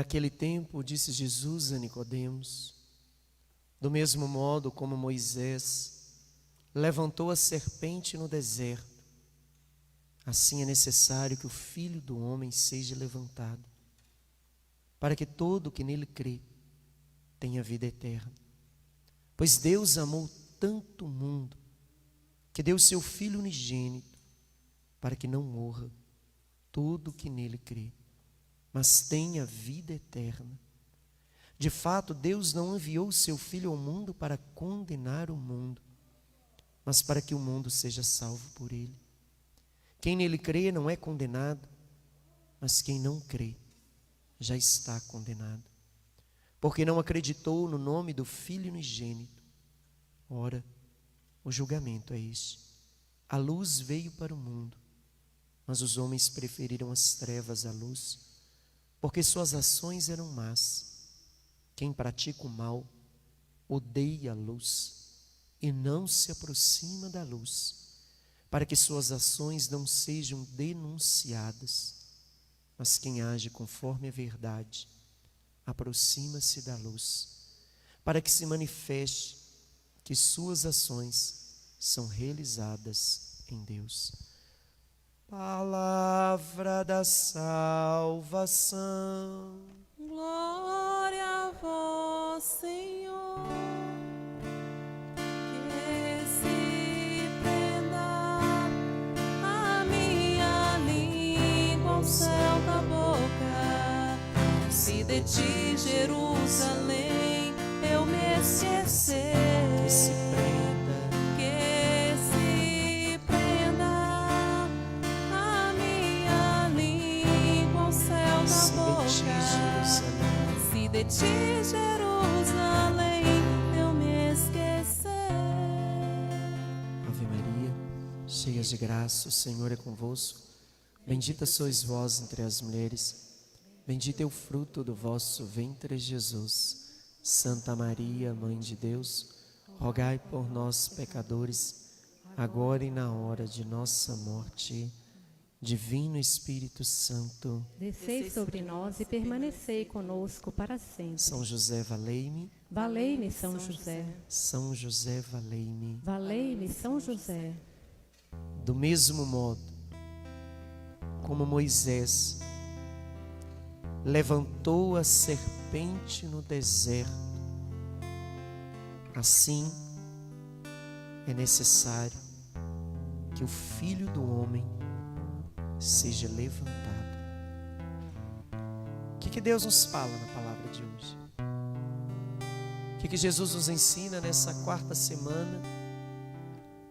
naquele tempo disse Jesus a Nicodemos: do mesmo modo como Moisés levantou a serpente no deserto, assim é necessário que o Filho do Homem seja levantado, para que todo o que nele crê tenha vida eterna. Pois Deus amou tanto o mundo, que deu seu Filho unigênito, para que não morra todo o que nele crê, mas tenha vida eterna. De fato, Deus não enviou o seu Filho ao mundo para condenar o mundo, mas para que o mundo seja salvo por ele. Quem nele crê não é condenado, mas quem não crê já está condenado, porque não acreditou no nome do Filho unigênito. Ora, o julgamento é este: a luz veio para o mundo, mas os homens preferiram as trevas à luz, porque suas ações eram más. Quem pratica o mal odeia a luz e não se aproxima da luz, para que suas ações não sejam denunciadas. Mas quem age conforme a verdade aproxima-se da luz, para que se manifeste que suas ações são realizadas em Deus. Palavra da salvação. Glória a vós, Senhor. Que se prenda a minha língua ao céu da boca, se de ti, Jerusalém, eu me esquecer. Que se prenda, Que se prenda a minha língua ao céu da boca, se de ti, Jerusalém, eu me esquecer. Ave Maria, cheia de graça, o Senhor é convosco. Bendita sois vós entre as mulheres, bendito é o fruto do vosso ventre, Jesus. Santa Maria, Mãe de Deus, rogai por nós, pecadores, agora e na hora de nossa morte. Divino Espírito Santo, Descei sobre nós e permanecei conosco para sempre. São José, valei-me. Valei-me, São José. São José, valei-me. Valei-me, São José. Do mesmo modo como Moisés levantou a serpente no deserto, assim é necessário que o Filho do Homem seja levantado. O que Deus nos fala na palavra de hoje? O que Jesus nos ensina nessa quarta semana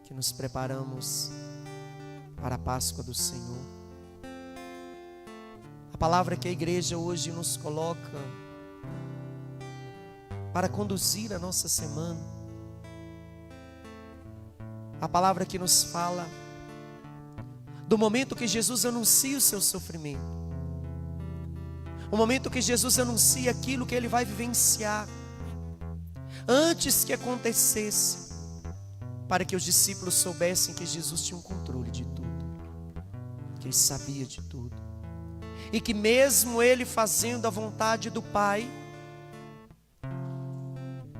que nos preparamos para a Páscoa do Senhor? A palavra que a igreja hoje nos coloca para conduzir a nossa semana, a palavra que nos fala do momento que Jesus anuncia o seu sofrimento, o momento que Jesus anuncia aquilo que ele vai vivenciar, antes que acontecesse, para que os discípulos soubessem que Jesus tinha um controle de tudo, que ele sabia de tudo, e que mesmo ele fazendo a vontade do Pai,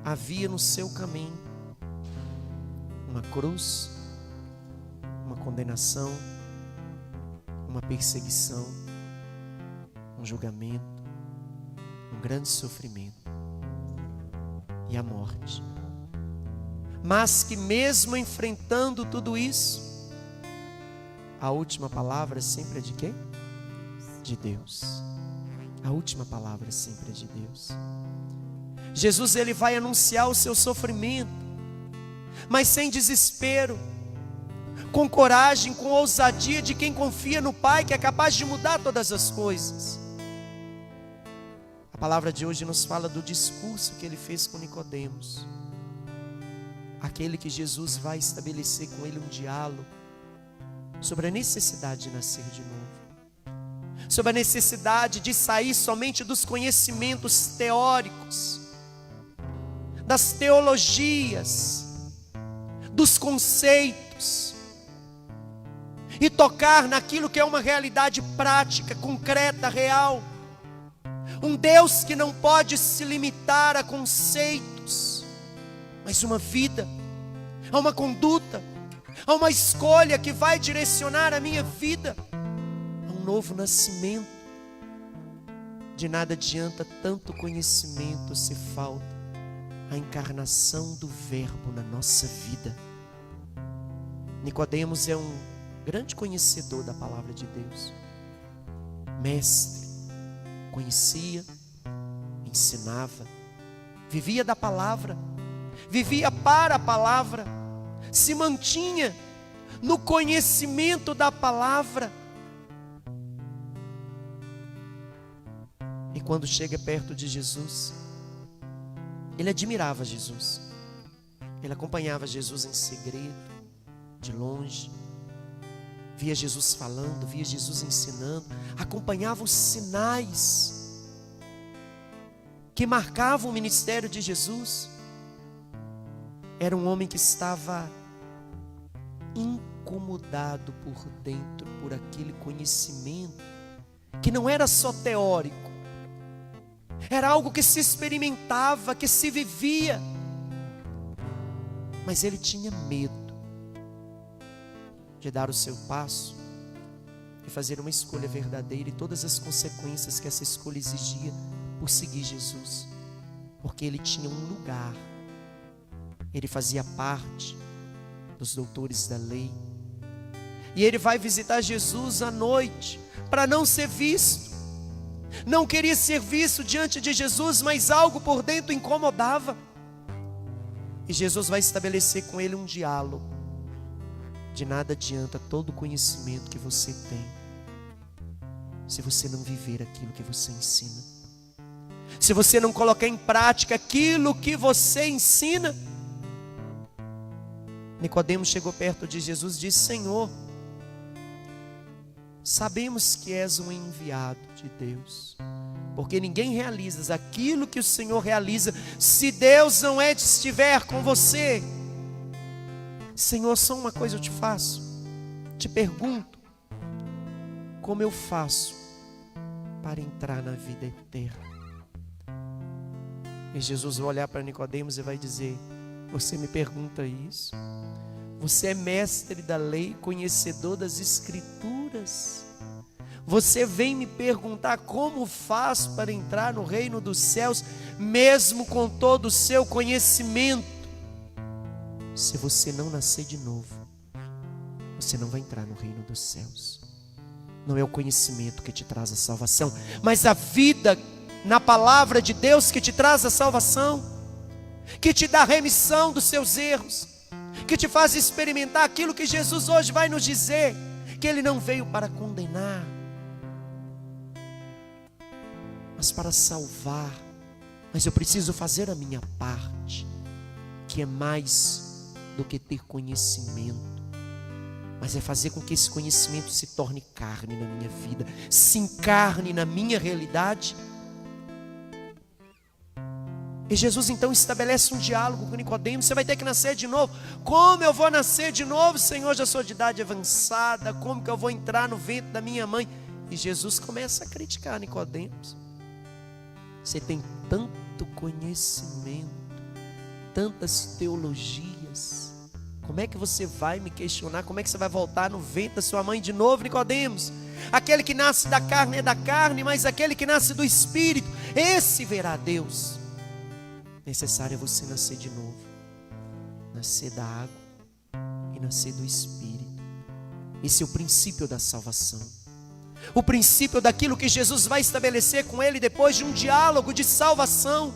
havia no seu caminho uma cruz, uma condenação, uma perseguição, um julgamento, um grande sofrimento e a morte. Mas que mesmo enfrentando tudo isso, a última palavra sempre é de quem? De Deus. A última palavra sempre é de Deus. Jesus, ele vai anunciar o seu sofrimento, mas sem desespero, com coragem, com ousadia de quem confia no Pai, que é capaz de mudar todas as coisas. A palavra de hoje nos fala do discurso que ele fez com Nicodemos, aquele que Jesus vai estabelecer com ele um diálogo sobre a necessidade de nascer de novo, sobre a necessidade de sair somente dos conhecimentos teóricos, das teologias, dos conceitos, e tocar naquilo que é uma realidade prática, concreta, real. Um Deus que não pode se limitar a conceitos, mas uma vida, a uma conduta, a uma escolha que vai direcionar a minha vida a um novo nascimento. De nada adianta tanto conhecimento se falta a encarnação do Verbo na nossa vida. Nicodemos é um grande conhecedor da palavra de Deus, mestre, conhecia, ensinava, vivia da palavra, vivia para a palavra, se mantinha no conhecimento da palavra. E quando chega perto de Jesus, ele admirava Jesus, ele acompanhava Jesus em segredo, de longe, via Jesus falando, via Jesus ensinando, acompanhava os sinais que marcavam o ministério de Jesus. Era um homem que estava incomodado por dentro, por aquele conhecimento, que não era só teórico, era algo que se experimentava, que se vivia, mas ele tinha medo de dar o seu passo e fazer uma escolha verdadeira e todas as consequências que essa escolha exigia por seguir Jesus, porque ele tinha um lugar, ele fazia parte dos doutores da lei, e ele vai visitar Jesus à noite para não ser visto, não queria ser visto diante de Jesus, mas algo por dentro incomodava, e Jesus vai estabelecer com ele um diálogo. De nada adianta todo o conhecimento que você tem, se você não viver aquilo que você ensina, se você não colocar em prática aquilo que você ensina. Nicodemos chegou perto de Jesus e disse: Senhor, sabemos que és um enviado de Deus, porque ninguém realiza aquilo que o Senhor realiza se Deus não estiver com você. Senhor, só uma coisa eu te pergunto, como eu faço para entrar na vida eterna? E Jesus vai olhar para Nicodemos e vai dizer: você me pergunta isso? Você é mestre da lei, conhecedor das escrituras. Você vem me perguntar como faço para entrar no reino dos céus, mesmo com todo o seu conhecimento. Se você não nascer de novo, você não vai entrar no reino dos céus. Não é o conhecimento que te traz a salvação, mas a vida na palavra de Deus que te traz a salvação, que te dá remissão dos seus erros, que te faz experimentar aquilo que Jesus hoje vai nos dizer, que Ele não veio para condenar, mas para salvar. Mas eu preciso fazer a minha parte, que é mais do que ter conhecimento, mas é fazer com que esse conhecimento se torne carne na minha vida, se encarne na minha realidade. E Jesus então estabelece um diálogo com Nicodemos: você vai ter que nascer de novo. Como eu vou nascer de novo, Senhor? Já sou de idade avançada, como que eu vou entrar no ventre da minha mãe? E Jesus começa a criticar Nicodemos: você tem tanto conhecimento, tantas teologias, como é que você vai me questionar? Como é que você vai voltar no ventre da sua mãe de novo, Nicodemos? Aquele que nasce da carne é da carne, mas aquele que nasce do Espírito, esse verá Deus. Necessário é você nascer de novo, nascer da água e nascer do Espírito. Esse é o princípio da salvação, o princípio daquilo que Jesus vai estabelecer com ele depois de um diálogo de salvação,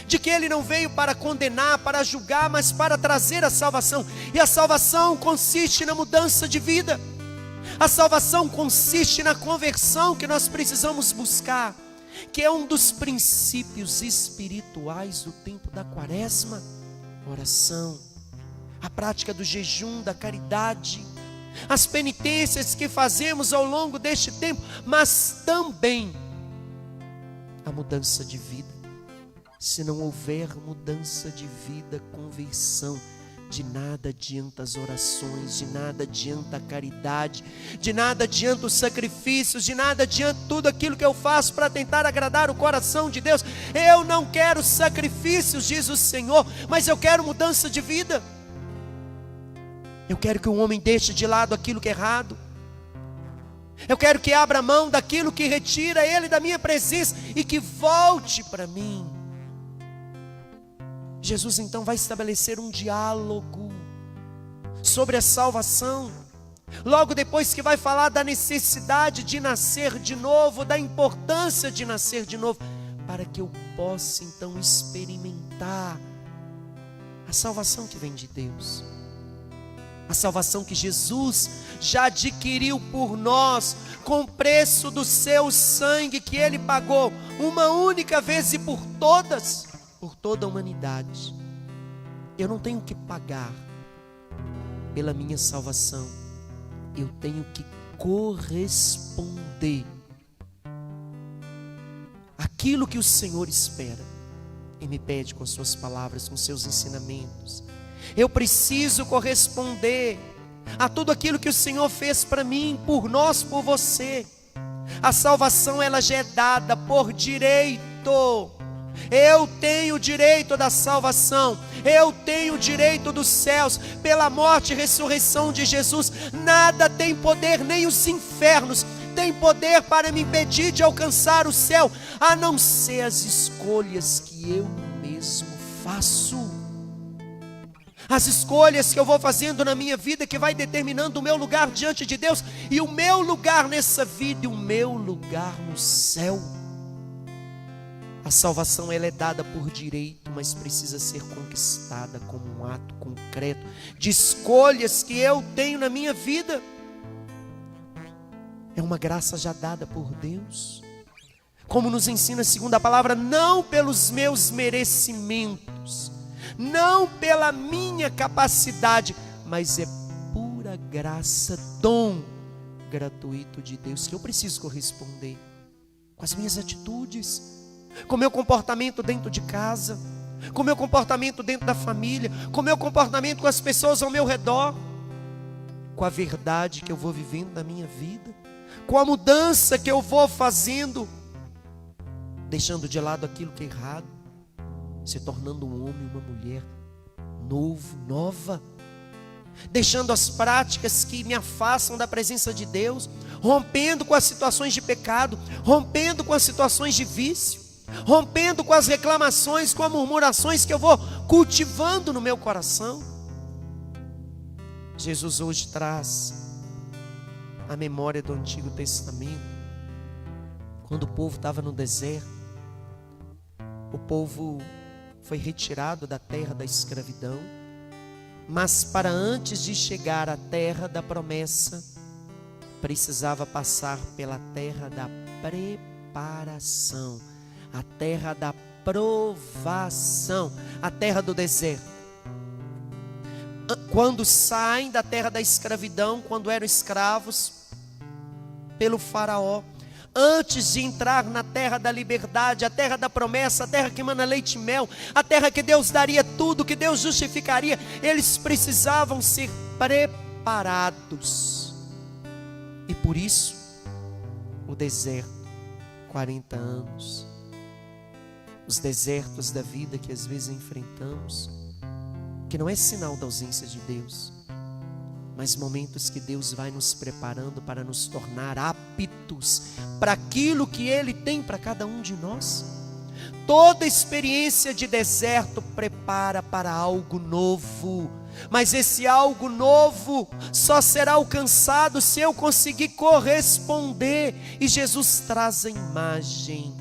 de que ele não veio para condenar, para julgar, mas para trazer a salvação. E a salvação consiste na mudança de vida, a salvação consiste na conversão que nós precisamos buscar, que é um dos princípios espirituais do tempo da quaresma: oração, a prática do jejum, da caridade, as penitências que fazemos ao longo deste tempo, mas também a mudança de vida. Se não houver mudança de vida, conversão, De nada adianta as orações, de nada adianta a caridade, de nada adianta os sacrifícios, de nada adianta tudo aquilo que eu faço para tentar agradar o coração de Deus. Eu não quero sacrifícios, diz o Senhor, mas eu quero mudança de vida. Eu quero que o homem deixe de lado aquilo que é errado. Eu quero que abra mão daquilo que retira ele da minha presença e que volte para mim. Jesus então vai estabelecer um diálogo sobre a salvação. Logo depois que vai falar da necessidade de nascer de novo, da importância de nascer de novo, para que eu possa então experimentar a salvação que vem de Deus. A salvação que Jesus já adquiriu por nós, com o preço do seu sangue que Ele pagou, uma única vez e por todas, por toda a humanidade. Eu não tenho que pagar pela minha salvação, eu tenho que corresponder àquilo que o Senhor espera e me pede com suas palavras, com seus ensinamentos. Eu preciso corresponder a tudo aquilo que o Senhor fez para mim, por nós, por você. A salvação ela já é dada por direito. Eu tenho o direito da salvação, eu tenho o direito dos céus, pela morte e ressurreição de Jesus. Nada tem poder, nem os infernos tem poder para me impedir de alcançar o céu, a não ser as escolhas que eu mesmo faço. As escolhas que eu vou fazendo na minha vida, que vai determinando o meu lugar diante de Deus, e o meu lugar nessa vida, e o meu lugar no céu. A salvação ela é dada por direito, mas precisa ser conquistada como um ato concreto de escolhas que eu tenho na minha vida. É uma graça já dada por Deus, como nos ensina a segunda palavra, não pelos meus merecimentos, não pela minha capacidade, mas é pura graça, dom gratuito de Deus, que eu preciso corresponder com as minhas atitudes, com o meu comportamento dentro de casa, com o meu comportamento dentro da família, com o meu comportamento com as pessoas ao meu redor, com a verdade que eu vou vivendo na minha vida, com a mudança que eu vou fazendo, deixando de lado aquilo que é errado, se tornando um homem e uma mulher novo, nova, deixando as práticas que me afastam da presença de Deus, rompendo com as situações de pecado, rompendo com as situações de vício, rompendo com as reclamações, com as murmurações que eu vou cultivando no meu coração. Jesus hoje traz a memória do Antigo Testamento, quando o povo estava no deserto. O povo foi retirado da terra da escravidão, mas para antes de chegar à terra da promessa, precisava passar pela terra da preparação, a terra da provação, a terra do deserto. Quando saem da terra da escravidão, quando eram escravos pelo faraó, antes de entrar na terra da liberdade, a terra da promessa, a terra que emana leite e mel, a terra que Deus daria tudo, que Deus justificaria, eles precisavam ser preparados. E por isso, o deserto, 40 anos, os desertos da vida que às vezes enfrentamos, que não é sinal da ausência de Deus, mas momentos que Deus vai nos preparando para nos tornar aptos para aquilo que Ele tem para cada um de nós. Toda experiência de deserto prepara para algo novo, mas esse algo novo só será alcançado se eu conseguir corresponder. E Jesus traz a imagem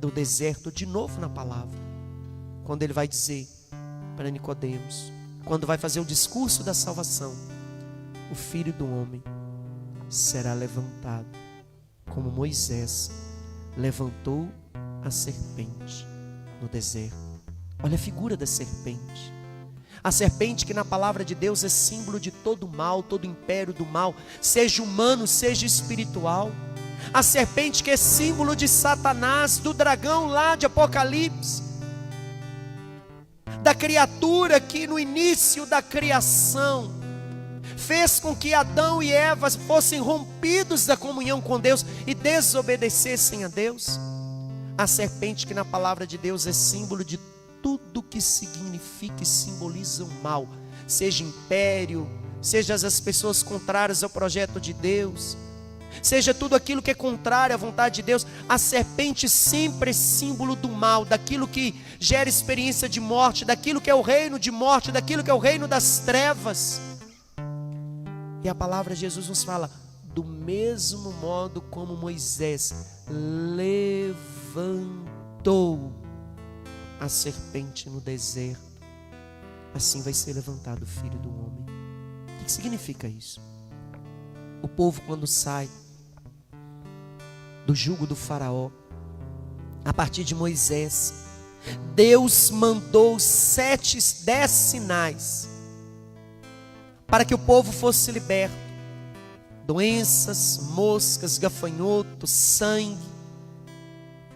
do deserto de novo na palavra, quando Ele vai dizer para Nicodemos, quando vai fazer o discurso da salvação: o Filho do Homem será levantado, como Moisés levantou a serpente no deserto. Olha a figura da serpente. A serpente que na palavra de Deus é símbolo de todo mal, todo império do mal, seja humano, seja espiritual. A serpente que é símbolo de Satanás, do dragão lá de Apocalipse, da criatura que no início da criação fez com que Adão e Eva fossem rompidos da comunhão com Deus e desobedecessem a Deus. A serpente, que na palavra de Deus é símbolo de tudo que significa e simboliza o mal, seja império, seja as pessoas contrárias ao projeto de Deus, seja tudo aquilo que é contrário à vontade de Deus. A serpente sempre é símbolo do mal, daquilo que gera experiência de morte, daquilo que é o reino de morte, daquilo que é o reino das trevas. E a palavra de Jesus nos fala: do mesmo modo como Moisés levantou a serpente no deserto, assim vai ser levantado o Filho do Homem. O que significa isso? O povo, quando sai do jugo do faraó, a partir de Moisés, Deus mandou 10 sinais para que o povo fosse liberto. Doenças, moscas, gafanhotos, sangue,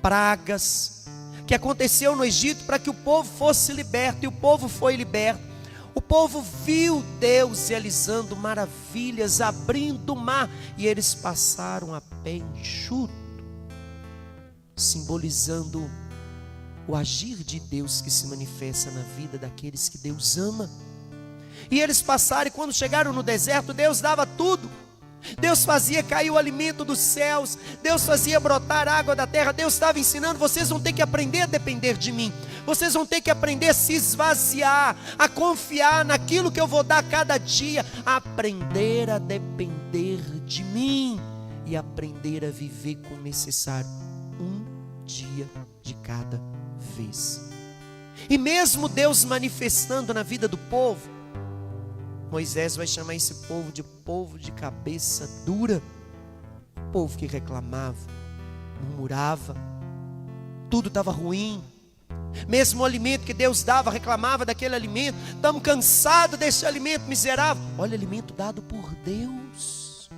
pragas, que aconteceu no Egito para que o povo fosse liberto, e o povo foi liberto. O povo viu Deus realizando maravilhas, abrindo o mar, e eles passaram a pé enxuto, simbolizando o agir de Deus que se manifesta na vida daqueles que Deus ama. E eles passaram, e quando chegaram no deserto, Deus dava tudo. Deus fazia cair o alimento dos céus, Deus fazia brotar água da terra. Deus estava ensinando: vocês vão ter que aprender a depender de mim, vocês vão ter que aprender a se esvaziar, a confiar naquilo que eu vou dar cada dia, a aprender a depender de mim e aprender a viver com o necessário, um dia de cada vez. E mesmo Deus manifestando na vida do povo, Moisés vai chamar esse povo de cabeça dura, povo que reclamava, murmurava, tudo estava ruim. Mesmo o alimento que Deus dava, reclamava daquele alimento. Estamos cansados desse alimento miserável. Olha, alimento dado por Deus.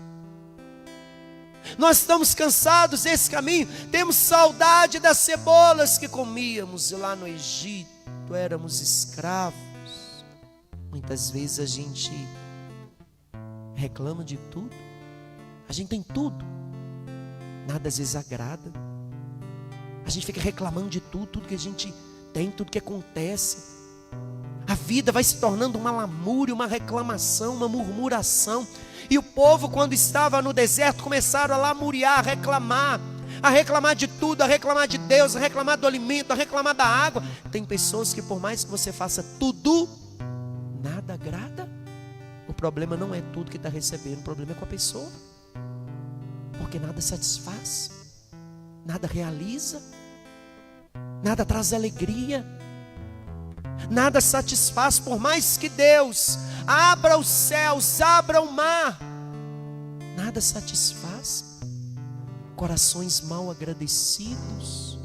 Nós estamos cansados desse caminho. Temos saudade das cebolas que comíamos lá no Egito. Éramos escravos. Muitas vezes a gente reclama de tudo. A gente tem tudo, nada às vezes agrada. A gente fica reclamando de tudo, tudo que a gente tem, tudo que acontece. A vida vai se tornando uma lamúria, uma reclamação, uma murmuração. E o povo, quando estava no deserto, começaram a lamuriar, a reclamar de tudo, a reclamar de Deus, a reclamar do alimento, a reclamar da água. Tem pessoas que, por mais que você faça tudo, nada agrada. O problema não é tudo que está recebendo, o problema é com a pessoa, porque nada satisfaz, nada realiza, nada traz alegria, nada satisfaz. Por mais que Deus abra os céus, abra o mar, nada satisfaz. Corações mal agradecidos,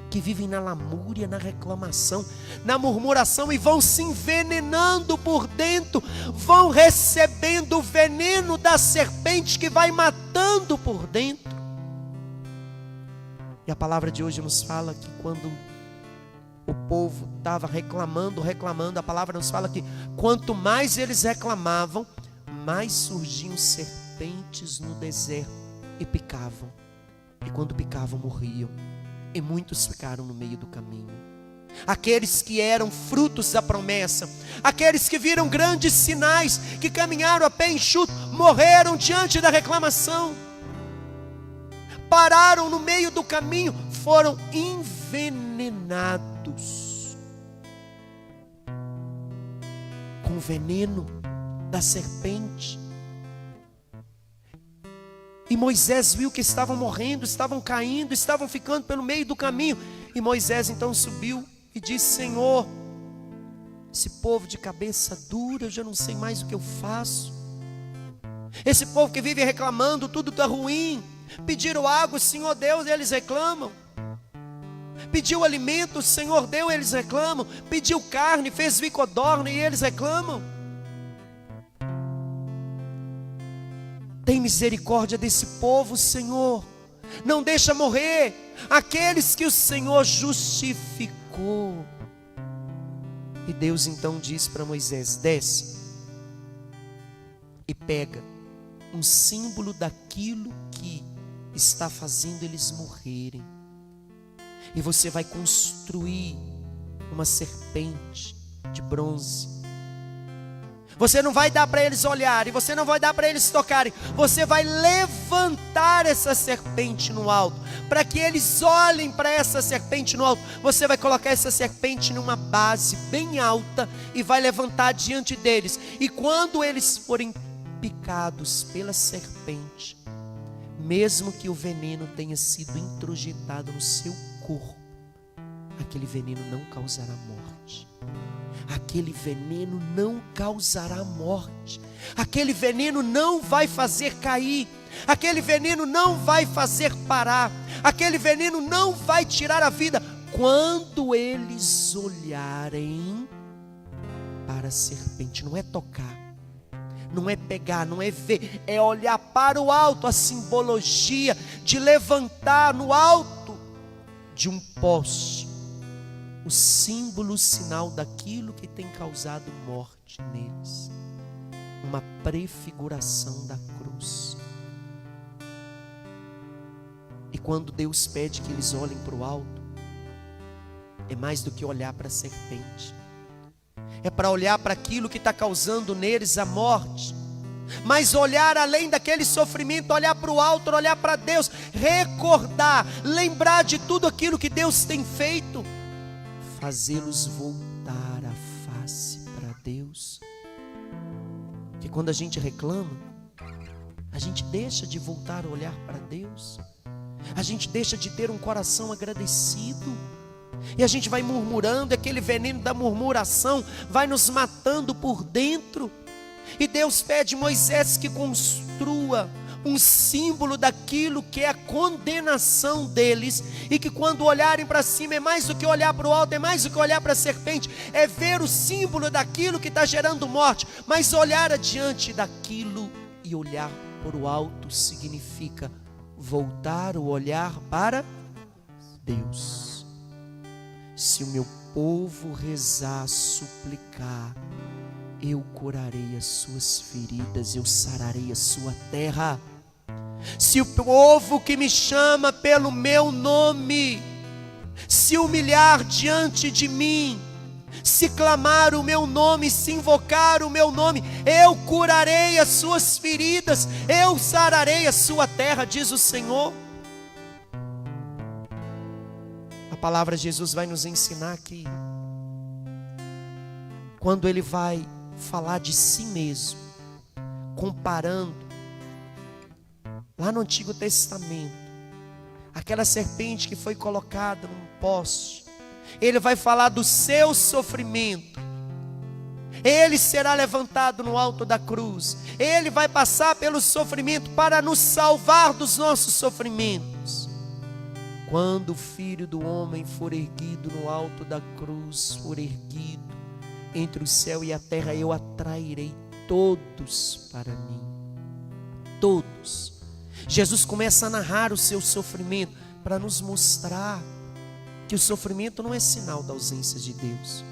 que vivem na lamúria, na reclamação, na murmuração, e vão se envenenando por dentro, vão recebendo o veneno da serpente que vai matando por dentro. E a palavra de hoje nos fala que quando o povo estava reclamando, a palavra nos fala que quanto mais eles reclamavam, mais surgiam serpentes no deserto e picavam. E quando picavam, morriam. E muitos ficaram no meio do caminho. Aqueles que eram frutos da promessa, aqueles que viram grandes sinais, que caminharam a pé enxuto, morreram diante da reclamação, pararam no meio do caminho, foram envenenados com o veneno da serpente. E Moisés viu que estavam morrendo, estavam caindo, estavam ficando pelo meio do caminho. E Moisés então subiu e disse: Senhor, esse povo de cabeça dura, eu já não sei mais o que eu faço. Esse povo que vive reclamando, tudo está ruim. Pediram água, o Senhor deu, eles reclamam. Pediu alimento, o Senhor deu, eles reclamam. Pediu carne, fez vir codorna, e eles reclamam. Tem misericórdia desse povo, Senhor. Não deixa morrer aqueles que o Senhor justificou. E Deus então diz para Moisés: desce e pega um símbolo daquilo que está fazendo eles morrerem. E você vai construir uma serpente de bronze. Você não vai dar para eles olharem, você não vai dar para eles tocarem. Você vai levantar essa serpente no alto, para que eles olhem para essa serpente no alto. Você vai colocar essa serpente numa base bem alta e vai levantar diante deles. E quando eles forem picados pela serpente, mesmo que o veneno tenha sido introjetado no seu corpo, aquele veneno não causará morte. Aquele veneno não causará morte. Aquele veneno não vai fazer cair. Aquele veneno não vai fazer parar. Aquele veneno não vai tirar a vida. Quando eles olharem para a serpente, não é tocar, não é pegar, não é ver, é olhar para o alto, a simbologia de levantar no alto de um poste o símbolo, o sinal daquilo que tem causado morte neles, uma prefiguração da cruz. E quando Deus pede que eles olhem para o alto, é mais do que olhar para a serpente, é para olhar para aquilo que está causando neles a morte, mas olhar além daquele sofrimento, olhar para o alto, olhar para Deus, recordar, lembrar de tudo aquilo que Deus tem feito, fazê-los voltar a face para Deus. Que quando a gente reclama, a gente deixa de voltar a olhar para Deus, a gente deixa de ter um coração agradecido, e a gente vai murmurando, aquele veneno da murmuração vai nos matando por dentro. E Deus pede a Moisés que construa um símbolo daquilo que é a condenação deles, e que quando olharem para cima é mais do que olhar para o alto, é mais do que olhar para a serpente, é ver o símbolo daquilo que está gerando morte. Mas olhar adiante daquilo e olhar para o alto significa voltar o olhar para Deus. Se o meu povo rezar, suplicar, eu curarei as suas feridas, eu sararei a sua terra. Se o povo que me chama pelo meu nome se humilhar diante de mim, se clamar o meu nome, se invocar o meu nome, eu curarei as suas feridas, eu sararei a sua terra, diz o Senhor. A palavra de Jesus vai nos ensinar que quando Ele vai falar de si mesmo, comparando lá no Antigo Testamento, aquela serpente que foi colocada num poste, Ele vai falar do seu sofrimento. Ele será levantado no alto da cruz, Ele vai passar pelo sofrimento para nos salvar dos nossos sofrimentos. Quando o Filho do Homem for erguido no alto da cruz, for erguido entre o céu e a terra, eu atrairei todos para mim. Todos. Jesus começa a narrar o seu sofrimento para nos mostrar que o sofrimento não é sinal da ausência de Deus.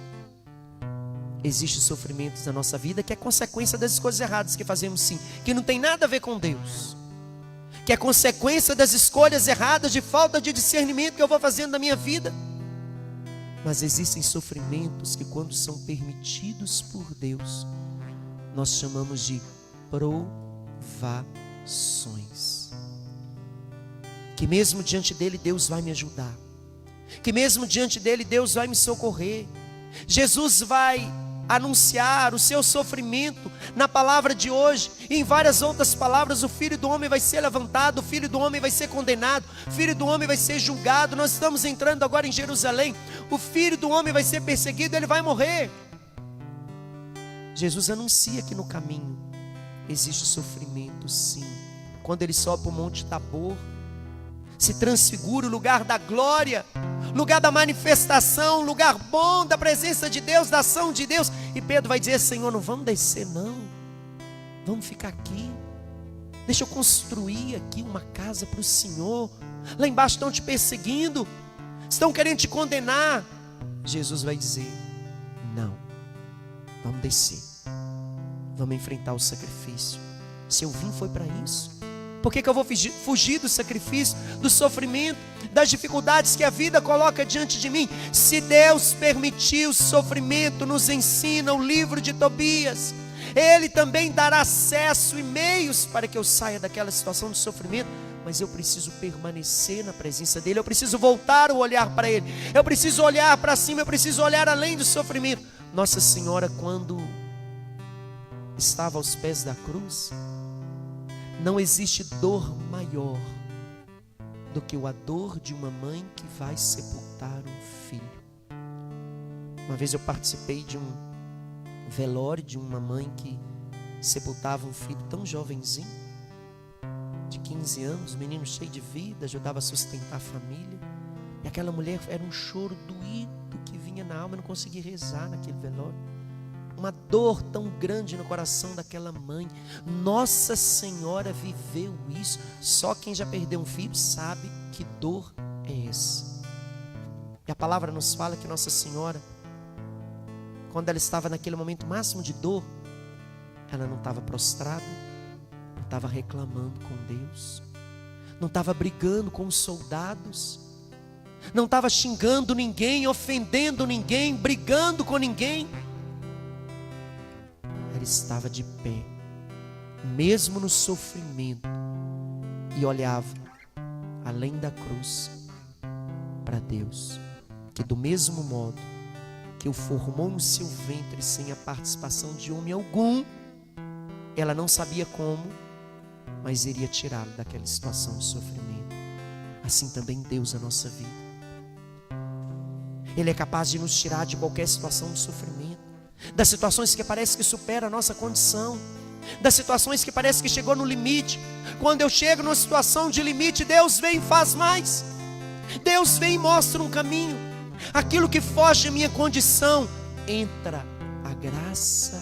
Existem sofrimentos na nossa vida que é consequência das coisas erradas que fazemos, sim, que não tem nada a ver com Deus, que é consequência das escolhas erradas, de falta de discernimento que eu vou fazendo na minha vida. Mas existem sofrimentos que, quando são permitidos por Deus, nós chamamos de provações. Que mesmo diante dele Deus vai me ajudar, que mesmo diante dele Deus vai me socorrer. Jesus vai anunciar o seu sofrimento na palavra de hoje, e em várias outras palavras. O Filho do Homem vai ser levantado, o Filho do Homem vai ser condenado, o Filho do Homem vai ser julgado. Nós estamos entrando agora em Jerusalém. O Filho do Homem vai ser perseguido, ele vai morrer. Jesus anuncia que no caminho existe sofrimento, sim. Quando ele sobe para o Monte Tabor, se transfigura o lugar da glória, lugar da manifestação, lugar bom da presença de Deus, da ação de Deus. E Pedro vai dizer: Senhor, não vamos descer não, vamos ficar aqui, deixa eu construir aqui uma casa para o Senhor. Lá embaixo estão te perseguindo, estão querendo te condenar. Jesus vai dizer: não, Vamos descer. Vamos enfrentar o sacrifício. Se eu vim foi para isso. Por que eu vou fugir do sacrifício, do sofrimento, das dificuldades que a vida coloca diante de mim? Se Deus permitiu o sofrimento, nos ensina o livro de Tobias, Ele também dará acesso e meios para que eu saia daquela situação de sofrimento. Mas eu preciso permanecer na presença dEle, eu preciso voltar o olhar para Ele, eu preciso olhar para cima, eu preciso olhar além do sofrimento. Nossa Senhora, quando estava aos pés da cruz, não existe dor maior do que a dor de uma mãe que vai sepultar um filho. Uma vez eu participei de um velório de uma mãe que sepultava um filho tão jovenzinho, de 15 anos, menino cheio de vida, ajudava a sustentar a família. E aquela mulher, era um choro doído que vinha na alma, eu não conseguia rezar naquele velório. Uma dor tão grande no coração daquela mãe. Nossa Senhora viveu isso. Só quem já perdeu um filho sabe que dor é essa. E a palavra nos fala que Nossa Senhora, quando ela estava naquele momento máximo de dor, ela não estava prostrada, não estava reclamando com Deus, não estava brigando com os soldados, não estava xingando ninguém, ofendendo ninguém, brigando com ninguém. Ela estava de pé, mesmo no sofrimento, e olhava além da cruz para Deus, que do mesmo modo que o formou no seu ventre sem a participação de homem algum, ela não sabia como, mas iria tirá-lo daquela situação de sofrimento. Assim também Deus na nossa vida, Ele é capaz de nos tirar de qualquer situação de sofrimento, das situações que parece que supera a nossa condição, das situações que parece que chegou no limite. Quando eu chego numa situação de limite, Deus vem e faz mais. Deus vem e mostra um caminho. Aquilo que foge da minha condição, entra a graça,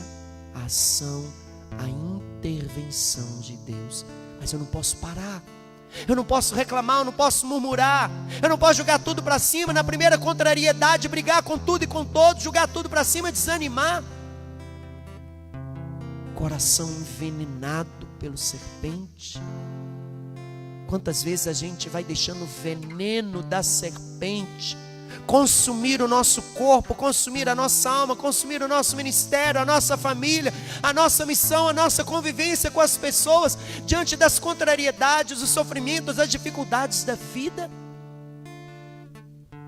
a ação, a intervenção de Deus. Mas eu não posso parar, eu não posso reclamar, eu não posso murmurar, eu não posso jogar tudo para cima, na primeira contrariedade, brigar com tudo e com todos, jogar tudo para cima, desanimar. Coração envenenado pelo serpente. Quantas vezes a gente vai deixando o veneno da serpente consumir o nosso corpo, consumir a nossa alma, consumir o nosso ministério, a nossa família, a nossa missão, a nossa convivência com as pessoas, diante das contrariedades, os sofrimentos, as dificuldades da vida.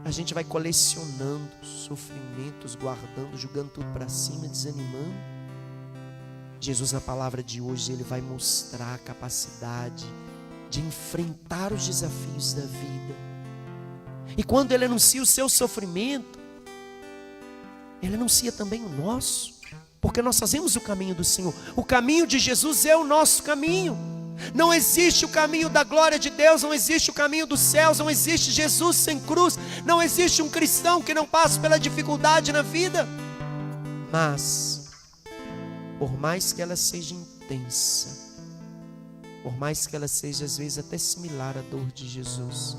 A gente vai colecionando sofrimentos, guardando, jogando tudo para cima, desanimando. Jesus, na palavra de hoje, Ele vai mostrar a capacidade de enfrentar os desafios da vida. E quando Ele anuncia o seu sofrimento, Ele anuncia também o nosso, porque nós fazemos o caminho do Senhor. O caminho de Jesus é o nosso caminho. Não existe o caminho da glória de Deus, não existe o caminho dos céus, não existe Jesus sem cruz, não existe um cristão que não passe pela dificuldade na vida. Mas, por mais que ela seja intensa, por mais que ela seja às vezes até similar à dor de Jesus,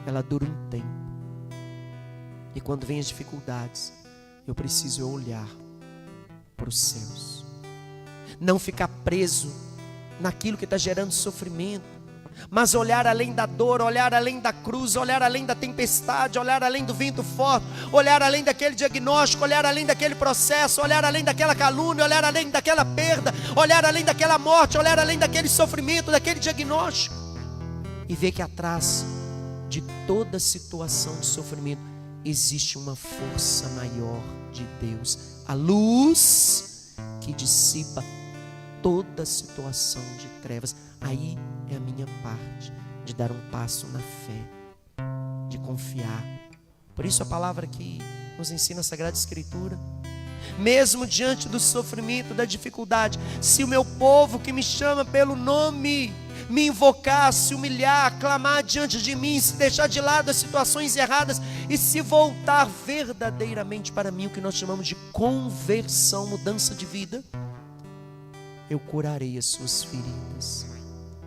ela dura um tempo. E quando vem as dificuldades, eu preciso olhar para os céus, não ficar preso naquilo que está gerando sofrimento, mas olhar além da dor, olhar além da cruz, olhar além da tempestade, olhar além do vento forte, olhar além daquele diagnóstico, olhar além daquele processo, olhar além daquela calúnia, olhar além daquela perda, olhar além daquela morte, olhar além daquele sofrimento, daquele diagnóstico, e ver que atrás de toda situação de sofrimento existe uma força maior de Deus, a luz que dissipa toda situação de trevas. Aí é a minha parte de dar um passo na fé, de confiar. Por isso a palavra que nos ensina a Sagrada Escritura, mesmo diante do sofrimento, da dificuldade, se o meu povo que me chama pelo nome me invocar, se humilhar, clamar diante de mim, se deixar de lado as situações erradas e se voltar verdadeiramente para mim, o que nós chamamos de conversão, mudança de vida, eu curarei as suas feridas,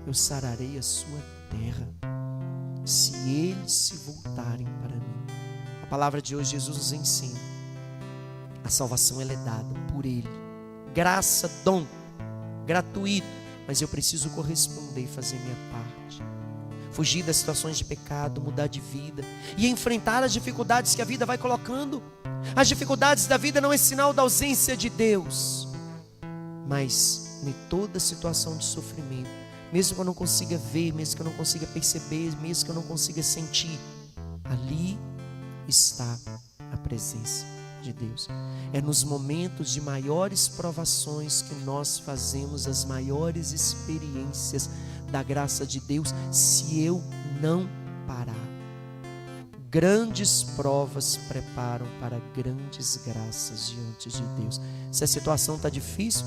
eu sararei a sua terra, se eles se voltarem para mim. A palavra de hoje, Jesus nos ensina A salvação ela é dada por Ele. Graça, dom, gratuito. Mas eu preciso corresponder e fazer minha parte. Fugir das situações de pecado, mudar de vida e enfrentar as dificuldades que a vida vai colocando. As dificuldades da vida não é sinal da ausência de Deus, mas em toda situação de sofrimento, mesmo que eu não consiga ver, mesmo que eu não consiga perceber, mesmo que eu não consiga sentir, ali está a presença de Deus. É nos momentos de maiores provações que nós fazemos as maiores experiências da graça de Deus, se eu não parar. Grandes provas preparam para grandes graças diante de Deus. Se a situação está difícil,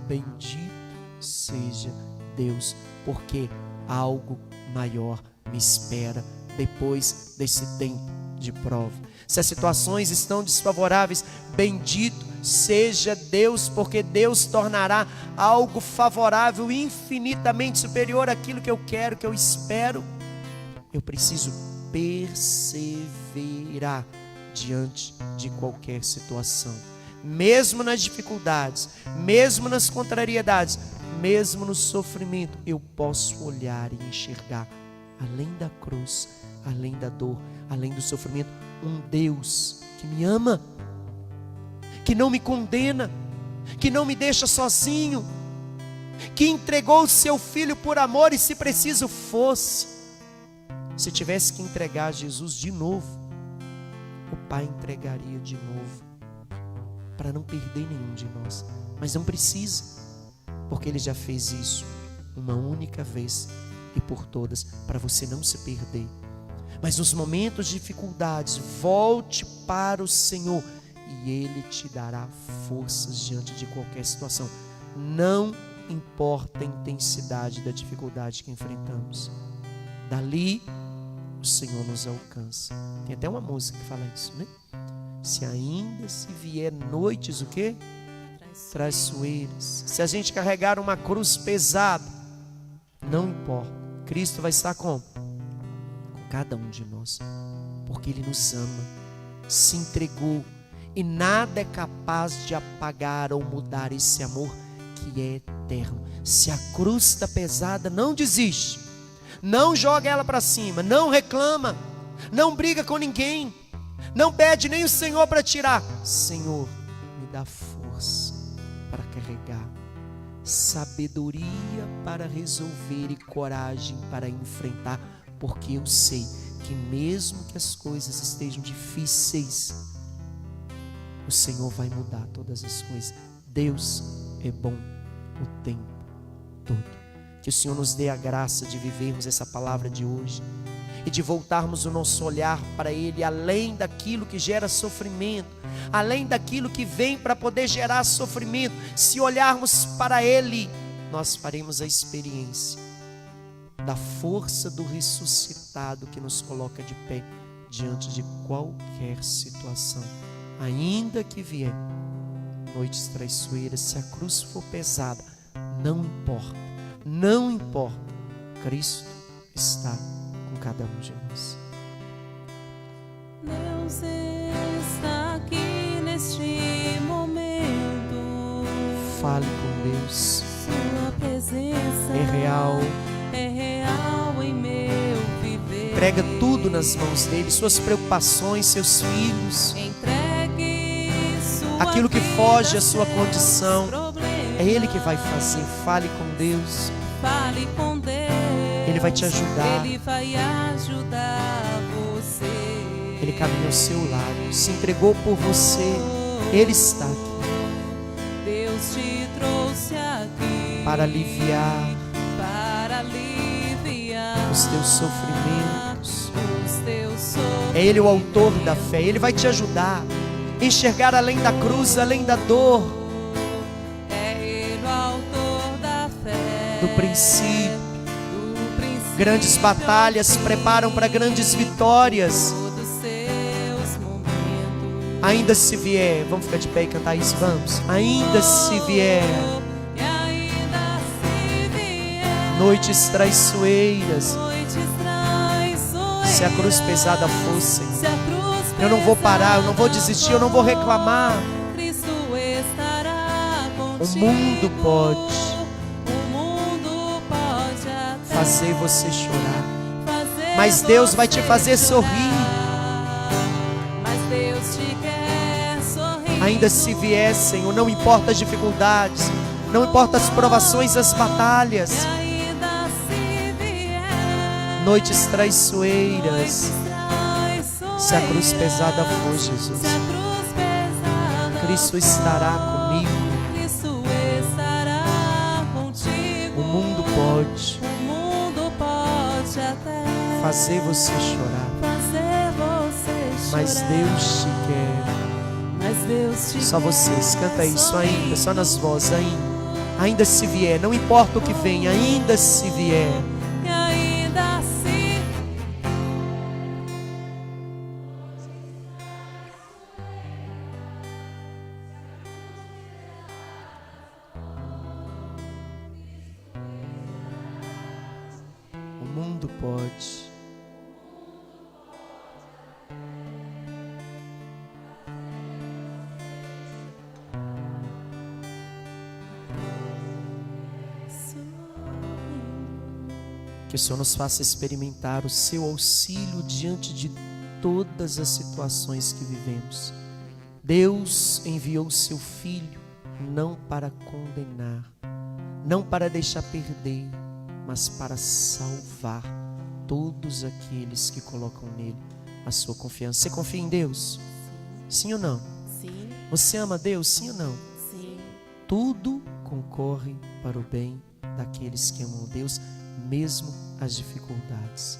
bendito seja Deus, porque algo maior me espera depois desse tempo de prova. Se as situações estão desfavoráveis, bendito seja Deus, porque Deus tornará algo favorável infinitamente superior àquilo que eu quero, que eu espero. Eu preciso perseverar diante de qualquer situação, mesmo nas dificuldades, mesmo nas contrariedades, mesmo no sofrimento. Eu posso olhar e enxergar, além da cruz, além da dor, além do sofrimento, um Deus que me ama, que não me condena, que não me deixa sozinho, que entregou o seu filho por amor. E se preciso fosse, se tivesse que entregar Jesus de novo, o Pai entregaria de novo, para não perder nenhum de nós. Mas não precisa, porque Ele já fez isso uma única vez e por todas, para você não se perder. Mas nos momentos de dificuldades, volte para o Senhor e Ele te dará forças diante de qualquer situação. Não importa a intensidade da dificuldade que enfrentamos, dali o Senhor nos alcança. Tem até uma música que fala isso, né? Se ainda se vier noites, o quê? Traiçoeiras. Se a gente carregar uma cruz pesada, não importa, Cristo vai estar com cada um de nós, porque Ele nos ama, se entregou, e nada é capaz de apagar ou mudar esse amor que é eterno. Se a cruz está pesada, não desiste, não joga ela para cima, não reclama, não briga com ninguém, não pede nem o Senhor para tirar. Senhor, me dá força para carregar, sabedoria para resolver e coragem para enfrentar, porque eu sei que mesmo que as coisas estejam difíceis, o Senhor vai mudar todas as coisas. Deus é bom o tempo todo. Que o Senhor nos dê a graça de vivermos essa palavra de hoje e de voltarmos o nosso olhar para Ele, além daquilo que gera sofrimento, além daquilo que vem para poder gerar sofrimento. Se olharmos para Ele, nós faremos a experiência da força do ressuscitado que nos coloca de pé diante de qualquer situação. Ainda que vier noites traiçoeiras, se a cruz for pesada, não importa, não importa, Cristo está com cada um de nós. Deus está aqui neste momento. Fale com Deus. Sua presença é real em meu viver. Entrega tudo nas mãos dele, suas preocupações, seus filhos, Entregue sua aquilo que vida, foge à sua seus condição. problemas. É Ele que vai fazer. Fale com Deus. Fale com Deus. Ele vai te ajudar. Ele vai ajudar você. Ele caminha ao seu lado, se entregou por você. Ele está aqui Deus te trouxe aqui para aliviar os teus sofrimentos. É Ele o autor da fé. Ele vai te ajudar a enxergar além da cruz, além da dor. É Ele o autor da fé. Do princípio, grandes batalhas preparam para grandes vitórias. Ainda se vier, vamos ficar de pé e cantar isso, vamos. Ainda se vier noites traiçoeiras, se a cruz pesada fosse, eu não vou parar, eu não vou desistir, eu não vou reclamar. contigo. O mundo pode fazer você chorar, mas Deus vai te fazer sorrir. Mas Deus te quer sorrir. Ainda se vier, Senhor, não importa as dificuldades, não importa as provações, as batalhas, Ainda se vier noites traiçoeiras, se a cruz pesada for, Jesus, se a cruz pesada Cristo estará comigo. Cristo estará contigo. O mundo pode O mundo pode até fazer você chorar, fazer você chorar, mas Deus te quer. mas Deus te Só quer vocês, canta isso sorrir. ainda, só nas vozes, ainda se vier, não importa o que vem, ainda se vier. E ainda assim O mundo pode. Que o Senhor nos faça experimentar o seu auxílio diante de todas as situações que vivemos. Deus enviou o seu Filho não para condenar, não para deixar perder, mas para salvar todos aqueles que colocam nele a sua confiança. Você confia em Deus? Sim ou não? sim, Você ama Deus? Sim ou não? sim, Tudo concorre para o bem daqueles que amam Deus, mesmo as dificuldades.